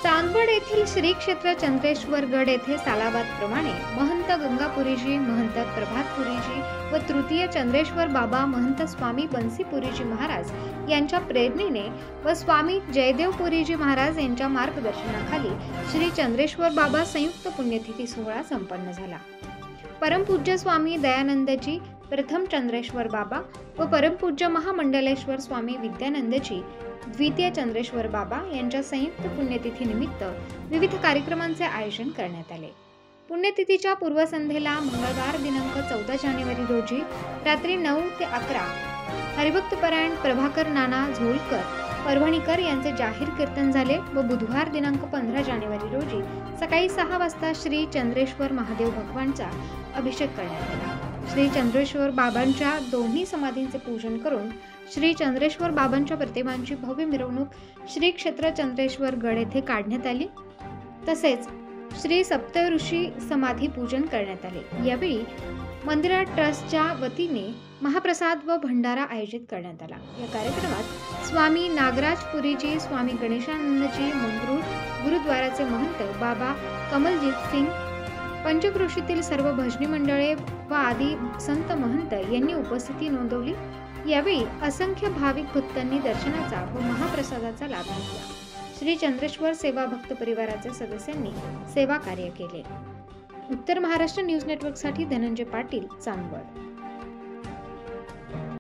चांदवड येथील श्री क्षेत्र चंद्रेश्वर गड येथे सालाबादप्रमाणे महंत गंगापुरीजी, महंत प्रभातपुरीजी व तृतीय चंद्रेश्वर बाबा महंत स्वामी बंसीपुरीजी महाराज यांच्या प्रेरणेने व स्वामी जयदेवपुरीजी महाराज यांच्या मार्गदर्शनाखाली श्री चंद्रेश्वर बाबा संयुक्त पुण्यतिथी सोहळा संपन्न झाला। परमपूज्य स्वामी दयानंदजी प्रथम चंद्रेश्वर बाबा व परमपूज्य महामंडलेश्वर स्वामी विद्यानंदजी द्वितीय चंद्रेश्वर बाबा यांच्या संयुक्त पुण्यतिथी निमित्त विविध कार्यक्रमांचे आयोजन करण्यात आले। पुण्यतिथीच्या पूर्वसंध्येला मंगळवार दिनांक 14 जानेवारी रोजी रात्री 9 ते 11 हरिभक्तपरायण प्रभाकर नाना झोळकर परभणीकर यांचे जाहीर कीर्तन झाले व बुधवार दिनांक 15 जानेवारी रोजी सकाळी 6 वाजता श्री चंद्रेश्वर महादेव भगवानचा अभिषेक करण्यात आला। श्री चंद्रेश्वर बाबांच्या दोन्ही समाधींचे पूजन करून श्री चंद्रेश्वर बाबांच्या प्रतिमांची भव्य मिरवणूक श्री क्षेत्र चंद्रेश्वर गड येथे काढण्यात आली। तसेच श्री सप्तऋषी समाधी पूजन करण्यात आले। यावेळी मंदिरा ट्रस्टच्या वतीने महाप्रसाद व भंडारा आयोजित करण्यात आला। या कार्यक्रमात स्वामी नागराजपुरीजी, स्वामी गणेशानंदजी मंगरूळ गुरुद्वाराचे महंत बाबा कमलजीत सिंग, पंचक्रोशीतील सर्व भजनी मंडळे व आदी संत महंत यांनी उपस्थिती नोंदवली। यावेळी असंख्य भाविक भक्तांनी दर्शनाचा व महाप्रसादाचा लाभ घेतला। श्री चंद्रेश्वर सेवा भक्त परिवाराच्या सदस्यांनी सेवा कार्य केले। उत्तर महाराष्ट्र न्यूज नेटवर्कसाठी धनंजय पाटील, चांदवड।